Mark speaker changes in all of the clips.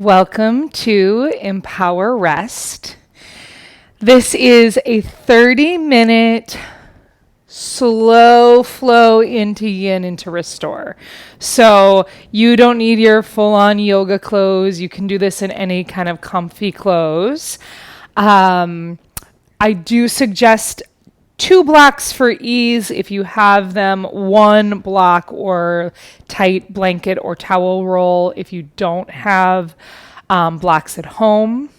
Speaker 1: Welcome to Empower Rest. This is a 30-minute slow flow into yin, into restore. So you don't need your full-on yoga clothes. You can do this in any kind of comfy clothes. I do suggest 2 blocks for ease if you have them, 1 block or tight blanket or towel roll if you don't have blocks at home.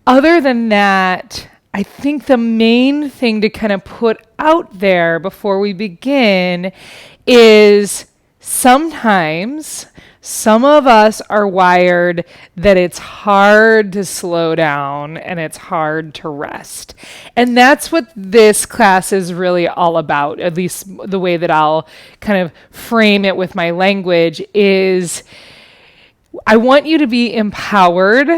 Speaker 1: Other than that, I think the main thing to kind of put out there before we begin is sometimes some of us are wired that it's hard to slow down and it's hard to rest. And that's what this class is really all about, at least the way that I'll kind of frame it with my language is I want you to be empowered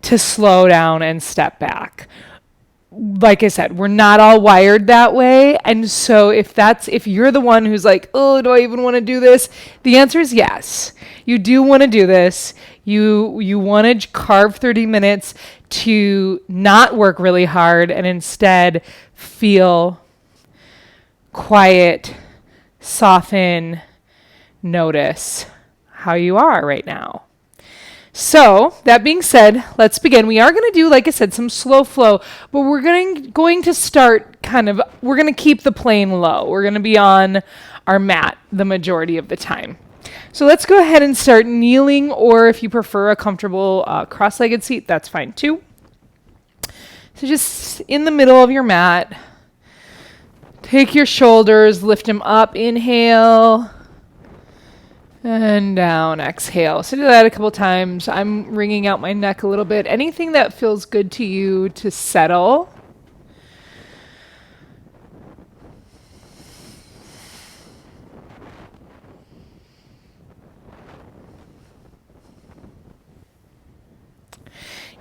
Speaker 1: to slow down and step back. Like I said, we're not all wired that way. And so if you're the one who's like, oh, do I even want to do this? The answer is yes. You do want to do this. You want to carve 30 minutes to not work really hard and instead feel quiet, soften, notice how you are right now. So, that being said, let's begin. We are going to do, like I said, some slow flow, but we're going to start we're going to keep the plane low. We're going to be on our mat the majority of the time. So let's go ahead and start kneeling, or if you prefer a comfortable cross-legged seat, that's fine too. So just in the middle of your mat, take your shoulders, lift them up, inhale. And down, exhale. So do that a couple times. I'm wringing out my neck a little bit. Anything that feels good to you to settle.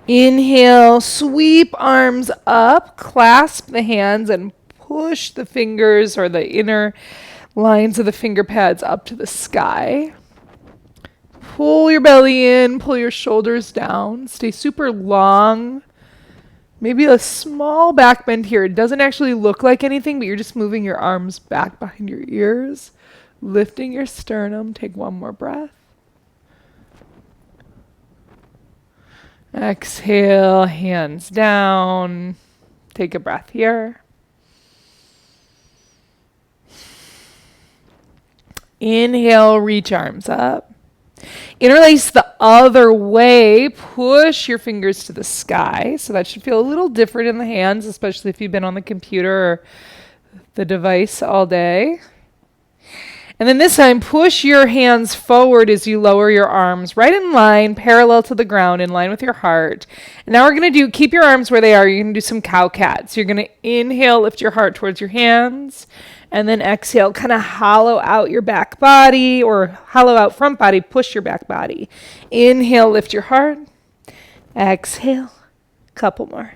Speaker 1: Inhale, sweep arms up, clasp the hands and push the fingers or the inner lines of the finger pads up to the sky. Pull your belly in, pull your shoulders down. Stay super long. Maybe a small back bend here. It doesn't actually look like anything, but you're just moving your arms back behind your ears, lifting your sternum. Take one more breath. Exhale, hands down. Take a breath here. Inhale, reach arms up. Interlace the other way. Push your fingers to the sky. So that should feel a little different in the hands, especially if you've been on the computer or the device all day. And then this time, push your hands forward as you lower your arms right in line, parallel to the ground, in line with your heart. And now we're going to keep your arms where they are. You're going to do some cow cat. So you're going to inhale, lift your heart towards your hands. And then exhale, kind of hollow out your back body or hollow out front body, push your back body. Inhale, lift your heart. Exhale, couple more.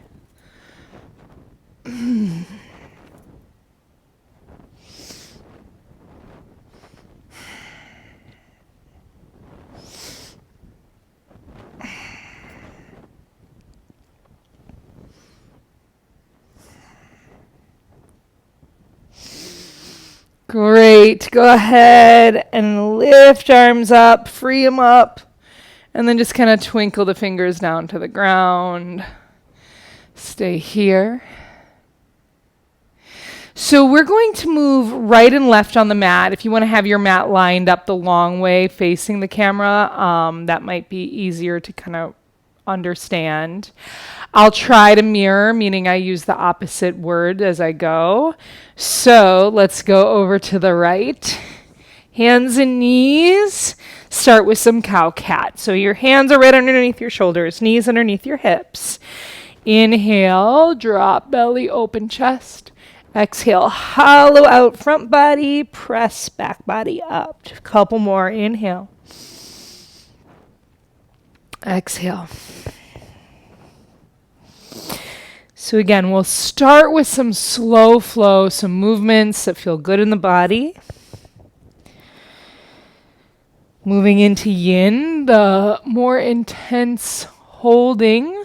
Speaker 1: Great. Go ahead and lift arms up, free them up, and then just kind of twinkle the fingers down to the ground. Stay here. So we're going to move right and left on the mat. If you want to have your mat lined up the long way facing the camera, that might be easier to kind of understand. I'll try to mirror, meaning I use the opposite word as I go. So let's go over to the right. Hands and knees. Start with some cow cat. So your hands are right underneath your shoulders, knees underneath your hips. Inhale, drop belly, open chest. Exhale, hollow out front body, press back body up. A couple more. Inhale. Exhale. So again, we'll start with some slow flow, some movements that feel good in the body. Moving into yin, in the more intense holding.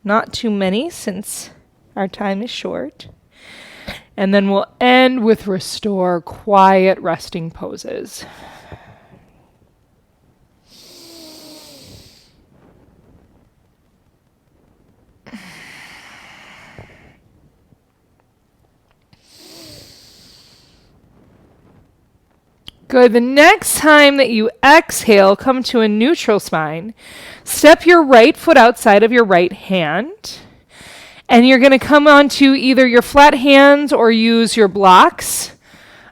Speaker 1: Not too many since our time is short. And then we'll end with restore, quiet, resting poses. Good. The next time that you exhale, come to a neutral spine. Step your right foot outside of your right hand. And you're going to come onto either your flat hands or use your blocks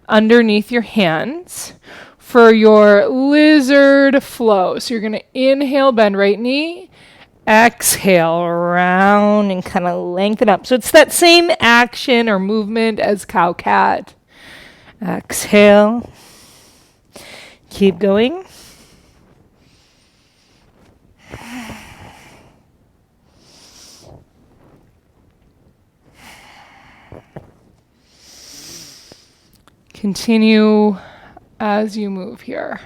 Speaker 1: underneath your hands for your lizard flow. So you're going to inhale, bend right knee. Exhale, round and kind of lengthen up. So it's that same action or movement as cow-cat. Exhale. Keep going. Continue as you move here,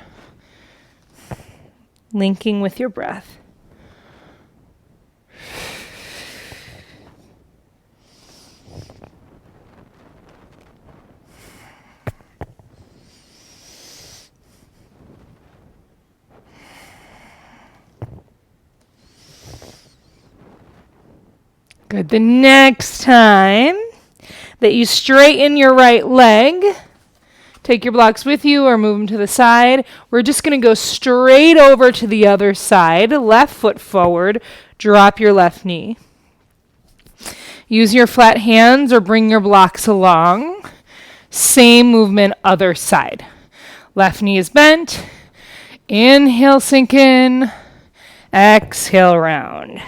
Speaker 1: linking with your breath. Good. The next time that you straighten your right leg, take your blocks with you or move them to the side. We're just going to go straight over to the other side. Left foot forward. Drop your left knee. Use your flat hands or bring your blocks along. Same movement, other side. Left knee is bent. Inhale, sink in. Exhale, round.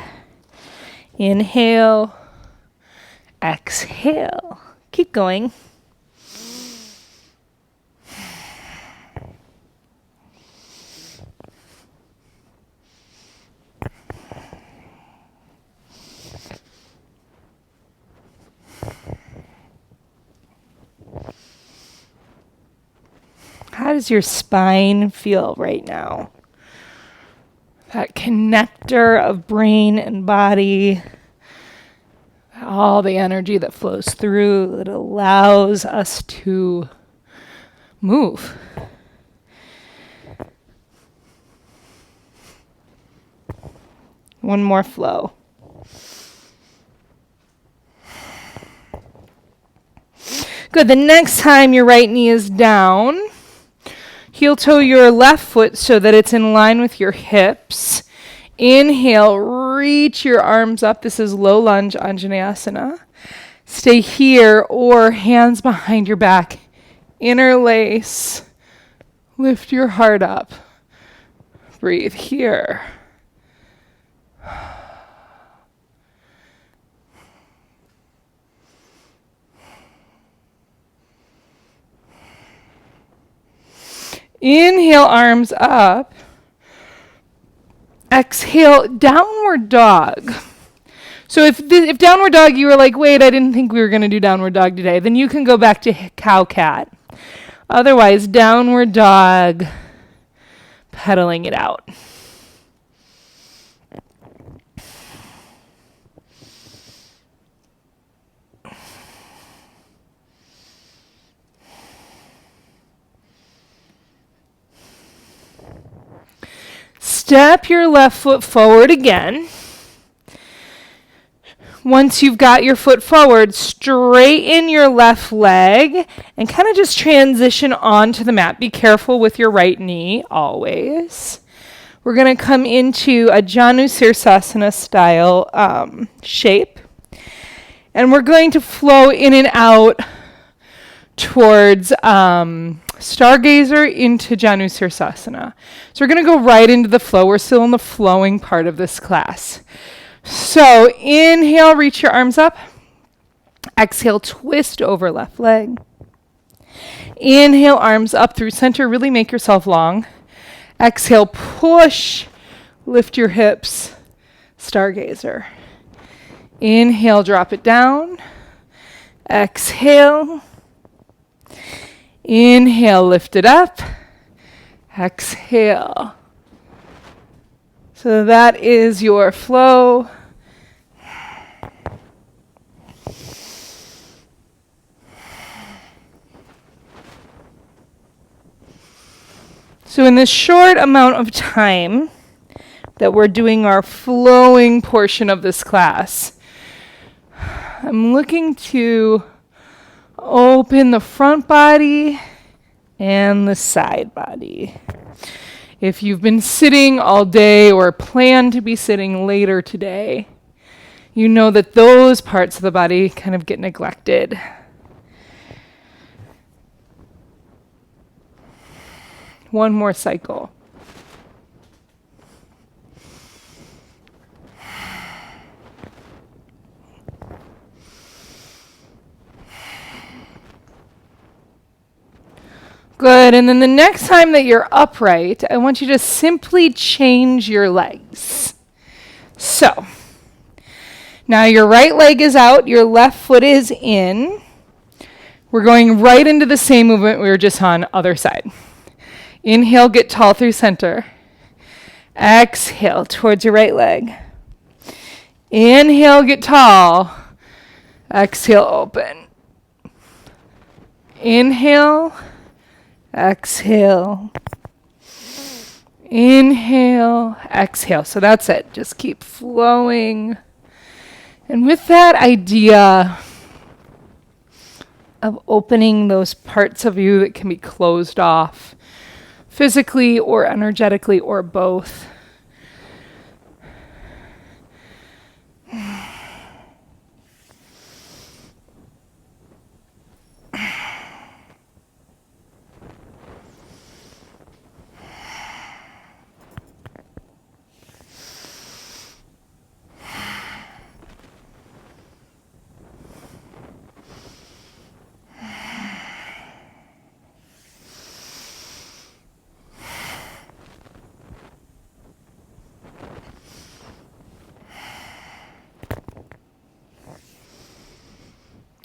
Speaker 1: Inhale. Exhale. Keep going. How does your spine feel right now? That connector of brain and body, all the energy that flows through, that allows us to move. One more flow. Good. The next time your right knee is down, heel toe your left foot so that it's in line with your hips. Inhale, reach your arms up. This is low lunge Anjaneyasana. Stay here or hands behind your back. Interlace. Lift your heart up. Breathe here. Inhale, arms up. Exhale, downward dog. So if downward dog, you were like, wait, I didn't think we were going to do downward dog today, then you can go back to cow-cat. Otherwise, downward dog, pedaling it out. Step your left foot forward again. Once you've got your foot forward, straighten your left leg and kind of just transition onto the mat. Be careful with your right knee, always. We're going to come into a Janu Sirsasana style shape. And we're going to flow in and out towards Stargazer into Janu Sirsasana. So we're going to go right into the flow. We're still in the flowing part of this class. So inhale, reach your arms up. Exhale, twist over left leg. Inhale, arms up through center. Really make yourself long. Exhale, push. Lift your hips. Stargazer. Inhale, drop it down. Exhale. Inhale, lift it up. Exhale. So that is your flow. So in this short amount of time that we're doing our flowing portion of this class, I'm looking to open the front body and the side body. If you've been sitting all day or plan to be sitting later today, you know that those parts of the body kind of get neglected. One more cycle. Good, and then the next time that you're upright, I want you to simply change your legs. So, now your right leg is out, your left foot is in. We're going right into the same movement we were just on, other side. Inhale, get tall through center. Exhale towards your right leg. Inhale, get tall. Exhale, open. Inhale, exhale. Inhale, exhale. So that's it. Just keep flowing. And with that idea of opening those parts of you that can be closed off, physically or energetically or both.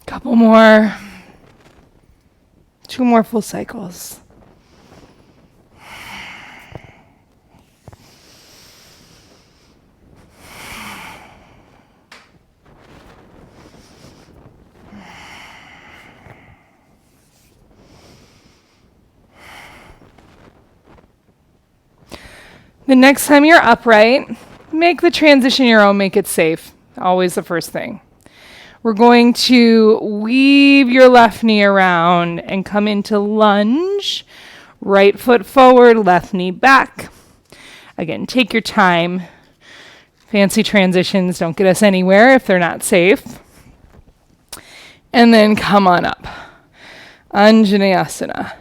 Speaker 1: Couple more. 2 more full cycles. The next time you're upright, make the transition your own, make it safe. Always the first thing. We're going to weave your left knee around and come into lunge. Right foot forward, left knee back. Again, take your time. Fancy transitions don't get us anywhere if they're not safe. And then come on up. Anjaneyasana.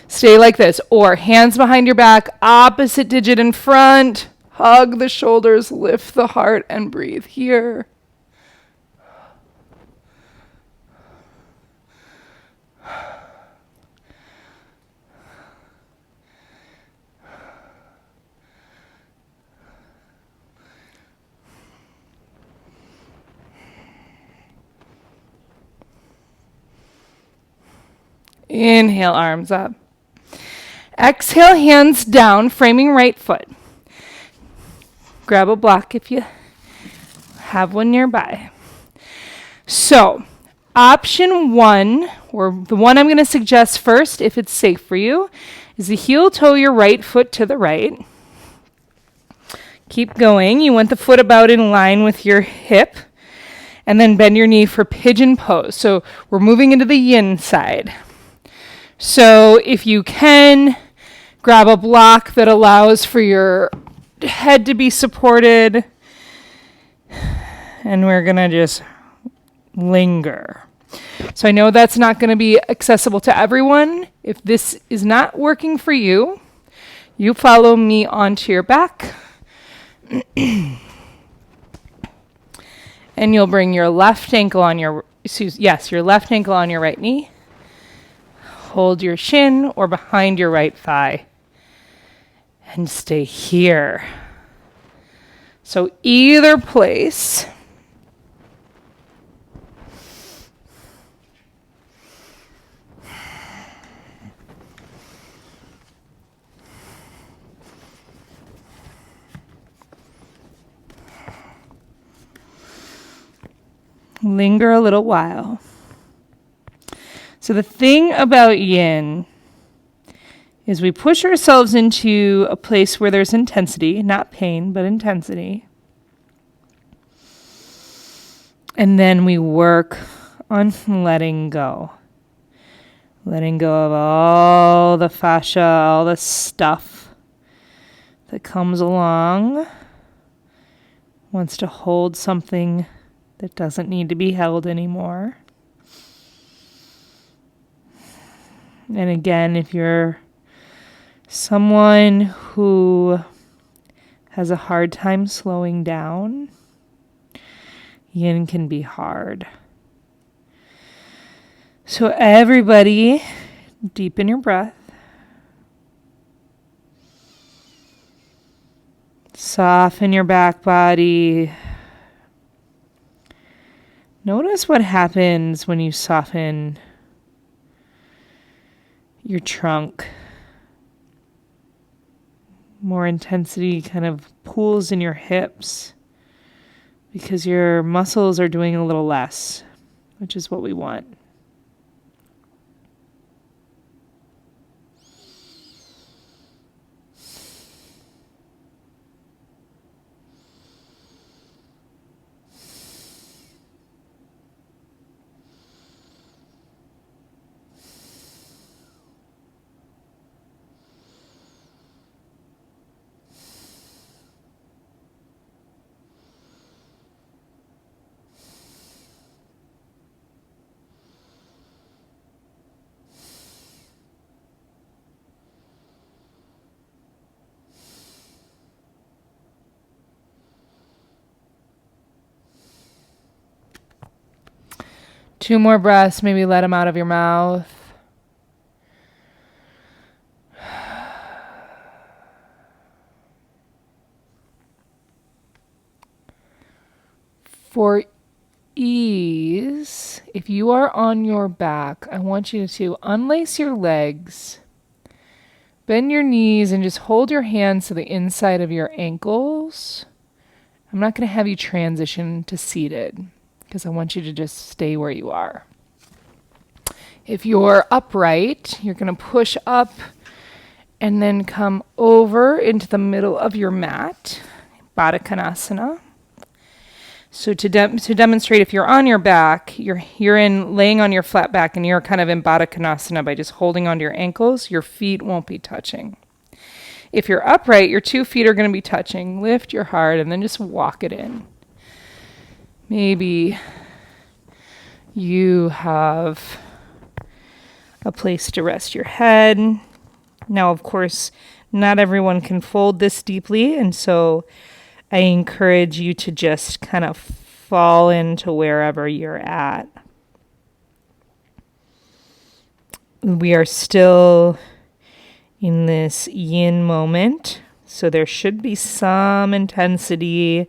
Speaker 1: Stay like this, or hands behind your back, opposite digit in front. Hug the shoulders, lift the heart, and breathe here. Inhale, arms up. Exhale, hands down, framing right foot. Grab a block if you have one nearby. So, option 1, or the one I'm going to suggest first, if it's safe for you, is to heel toe your right foot to the right. Keep going. You want the foot about in line with your hip. And then bend your knee for pigeon pose. So we're moving into the yin side. So if you can, grab a block that allows for your head to be supported. And we're going to just linger. So I know that's not going to be accessible to everyone. If this is not working for you, you follow me onto your back. And you'll bring your left ankle on your left ankle on your right knee. Hold your shin or behind your right thigh. And stay here. So either place. Linger a little while. So the thing about yin is we push ourselves into a place where there's intensity, not pain, but intensity. And then we work on letting go. Letting go of all the fascia, all the stuff that comes along, wants to hold something that doesn't need to be held anymore. And again, if you're someone who has a hard time slowing down, yin can be hard. So everybody, deepen your breath. Soften your back body. Notice what happens when you soften your trunk. More intensity kind of pools in your hips because your muscles are doing a little less, which is what we want. Two more breaths, maybe let them out of your mouth. For ease, if you are on your back, I want you to unlace your legs, bend your knees, and just hold your hands to the inside of your ankles. I'm not going to have you transition to seated because I want you to just stay where you are. If you're upright, you're going to push up and then come over into the middle of your mat, Baddha Konasana. So to demonstrate, if you're on your back, you're laying on your flat back and you're kind of in Baddha Konasana by just holding onto your ankles, your feet won't be touching. If you're upright, your 2 feet are going to be touching. Lift your heart and then just walk it in. Maybe you have a place to rest your head. Now, of course, not everyone can fold this deeply, and so I encourage you to just kind of fall into wherever you're at. We are still in this yin moment, so there should be some intensity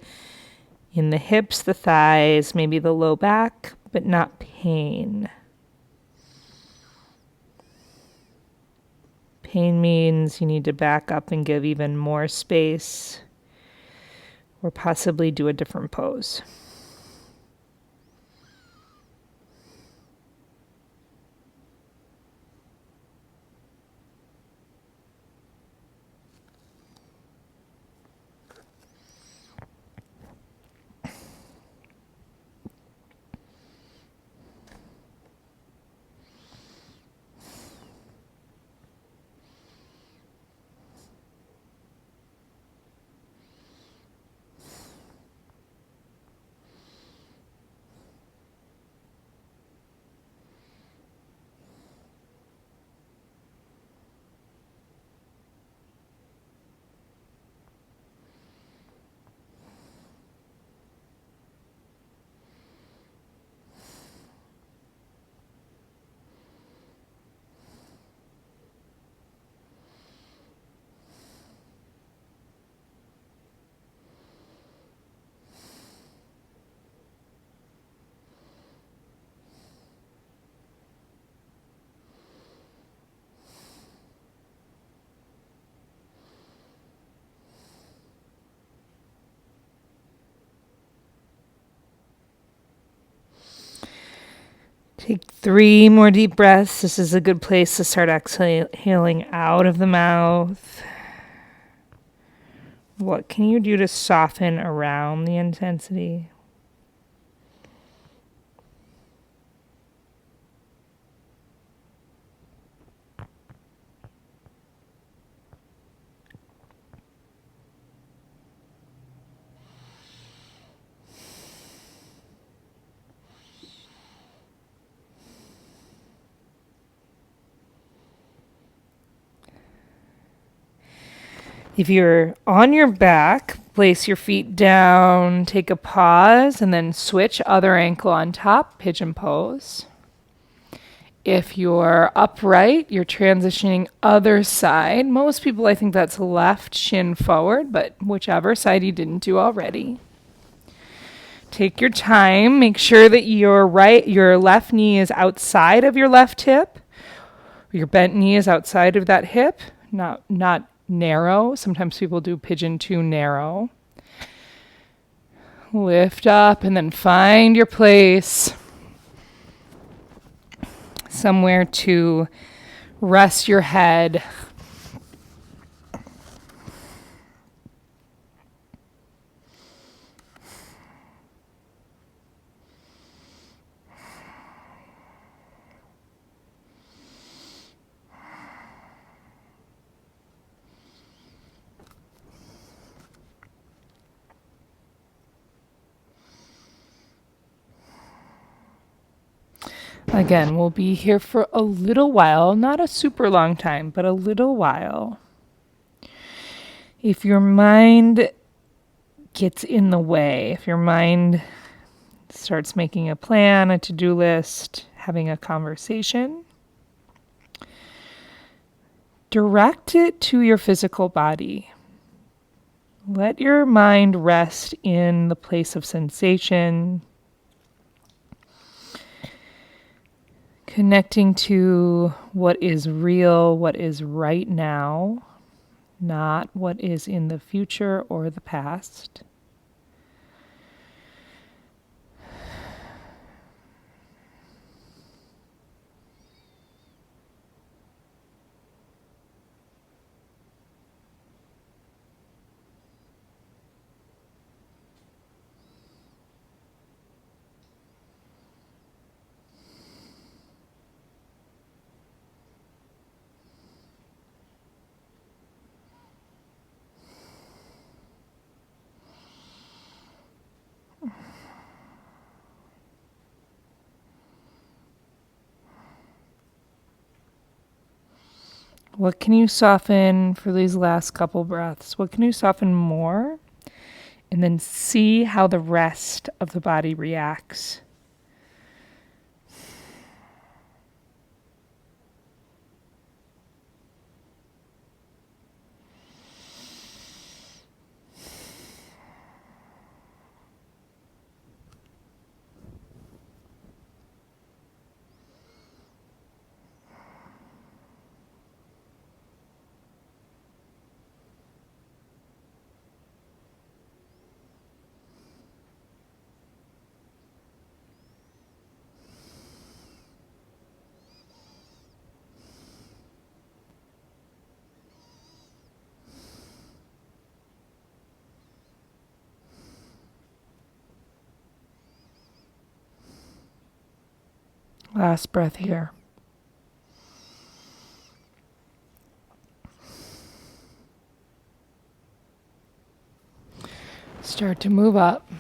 Speaker 1: in the hips, the thighs, maybe the low back, but not pain. Pain means you need to back up and give even more space or possibly do a different pose. Take 3 more deep breaths. This is a good place to start exhaling out of the mouth. What can you do to soften around the intensity? If you're on your back, place your feet down, take a pause, and then switch other ankle on top, pigeon pose. If you're upright, you're transitioning other side. Most people, I think that's left shin forward, but whichever side you didn't do already. Take your time. Make sure that your left knee is outside of your left hip. Your bent knee is outside of that hip, not narrow. Sometimes people do pigeon too narrow. Lift up and then find your place. Somewhere to rest your head. Again, we'll be here for a little while, not a super long time, but a little while. If your mind gets in the way, if your mind starts making a plan, a to-do list, having a conversation, direct it to your physical body. Let your mind rest in the place of sensation, connecting to what is real, what is right now, not what is in the future or the past. What can you soften for these last couple breaths? What can you soften more? And then see how the rest of the body reacts. Last breath here. Start to move up.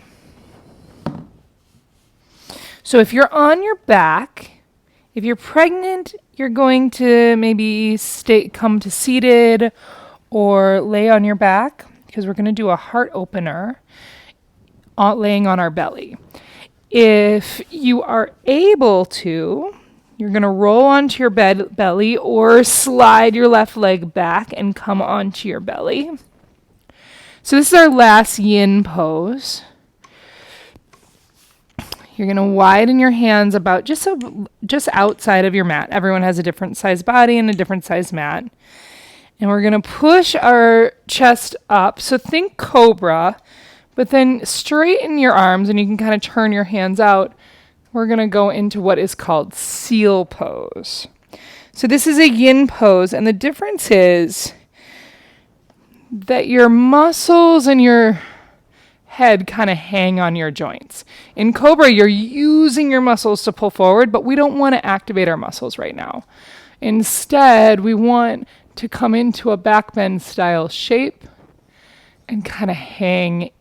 Speaker 1: So if you're on your back, if you're pregnant, you're going to maybe come to seated or lay on your back, because we're going to do a heart opener laying on our belly. If you are able to, you're going to roll onto your belly or slide your left leg back and come onto your belly. So this is our last yin pose. You're going to widen your hands about just outside of your mat. Everyone has a different size body and a different size mat. And we're going to push our chest up. So think cobra. But then straighten your arms, and you can kind of turn your hands out we're going to go into what is called seal pose. So this is a yin pose, and the difference is that your muscles and your head kind of hang on your joints. In Cobra, you're using your muscles to pull forward, but we don't want to activate our muscles right now. Instead, we want to come into a back bend style shape and kind of hang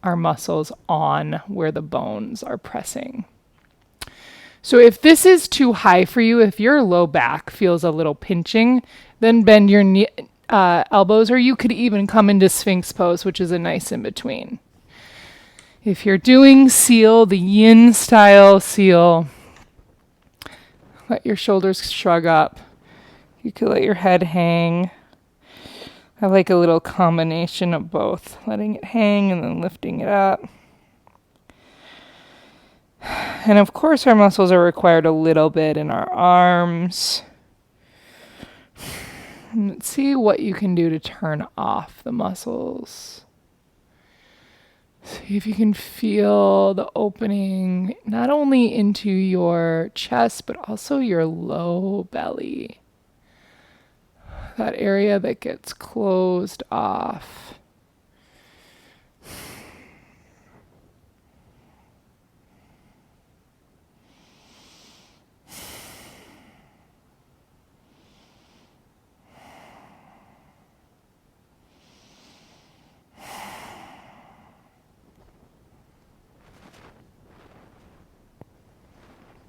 Speaker 1: our muscles on where the bones are pressing. So if this is too high for you, if your low back feels a little pinching, then bend your elbows, or you could even come into Sphinx pose, which is a nice in between. If you're doing seal, the yin style seal, let your shoulders shrug up. You could let your head hang. I like a little combination of both, letting it hang and then lifting it up. And of course, our muscles are required a little bit in our arms. And let's see what you can do to turn off the muscles. See if you can feel the opening, not only into your chest, but also your low belly. That area that gets closed off.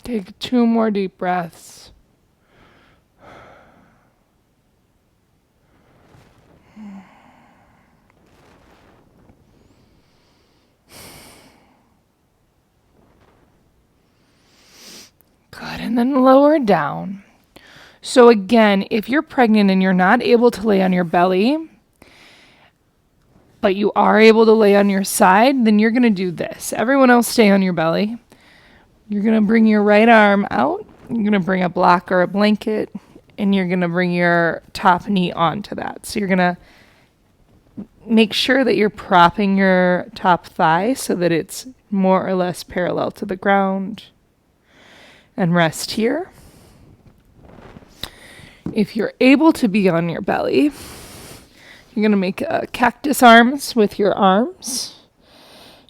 Speaker 1: Take 2 more deep breaths. Good, and then lower down. So again, if you're pregnant and you're not able to lay on your belly, but you are able to lay on your side, then you're going to do this. Everyone else stay on your belly. You're going to bring your right arm out. You're going to bring a block or a blanket, and you're going to bring your top knee onto that. So you're going to make sure that you're propping your top thigh so that it's more or less parallel to the ground. And rest here. If you're able to be on your belly, you're going to make cactus arms with your arms.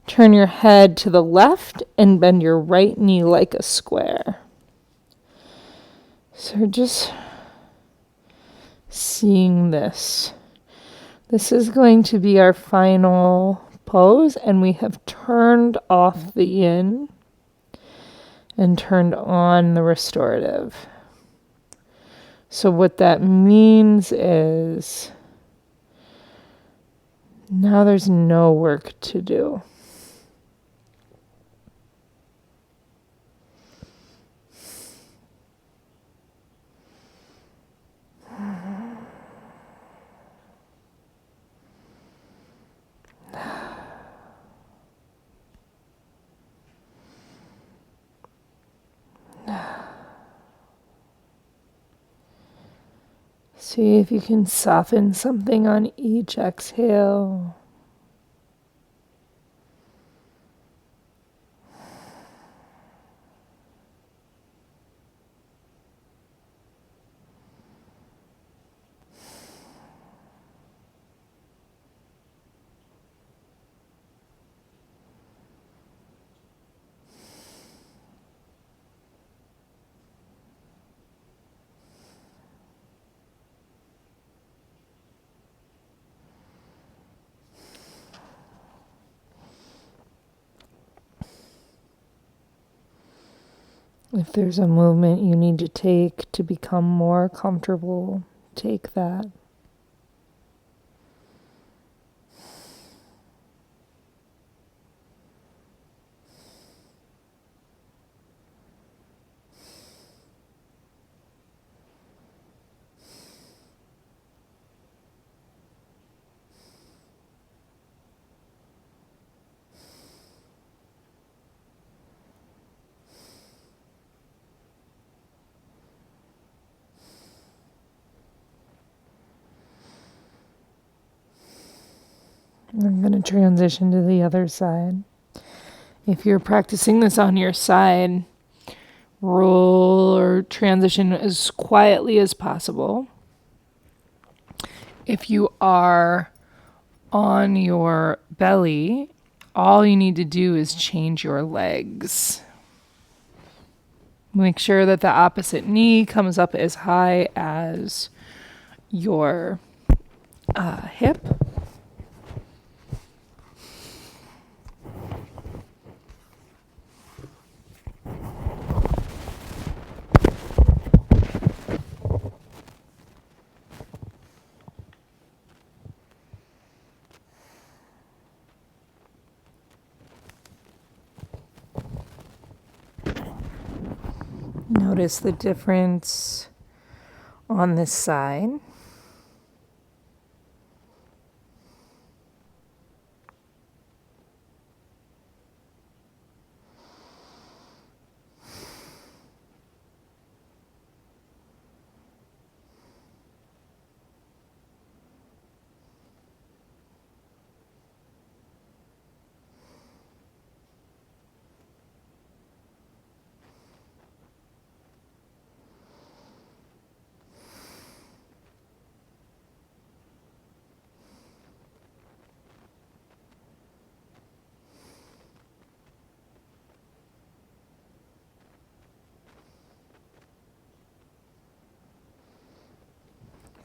Speaker 1: Turn your head to the left and bend your right knee like a square. So just seeing this. This is going to be our final pose, and we have turned off the yin and turned on the restorative. So what that means is now there's no work to do. See if you can soften something on each exhale. If there's a movement you need to take to become more comfortable, take that. I'm going to transition to the other side. If you're practicing this on your side, roll or transition as quietly as possible. If you are on your belly, all you need to do is change your legs. Make sure that the opposite knee comes up as high as your hip. Notice the difference on this side.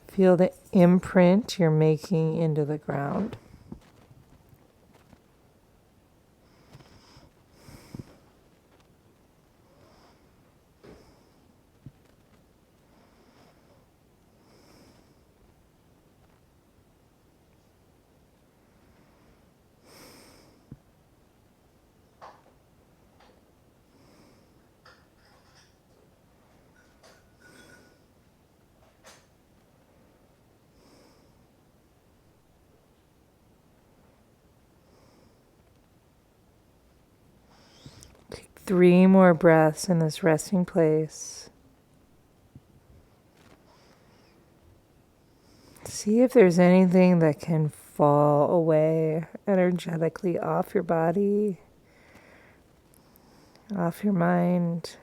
Speaker 1: Feel the imprint you're making into the ground. Take 3 more breaths in this resting place. See if there's anything that can fall away energetically off your body, off your mind.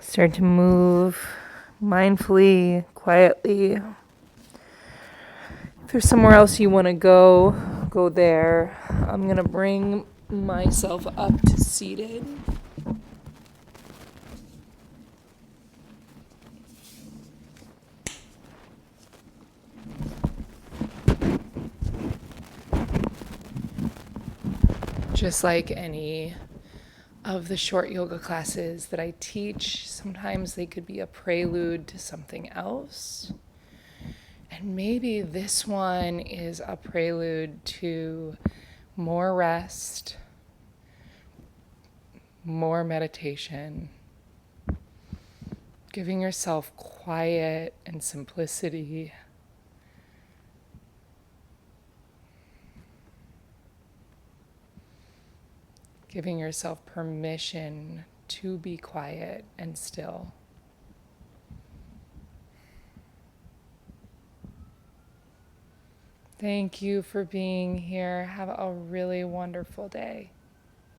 Speaker 1: Start to move mindfully, quietly. If there's somewhere else you want to go there. I'm going to bring myself up to seated. Just like any of the short yoga classes that I teach, sometimes they could be a prelude to something else. And maybe this one is a prelude to more rest, more meditation, giving yourself quiet and simplicity. Giving yourself permission to be quiet and still. Thank you for being here. Have a really wonderful day.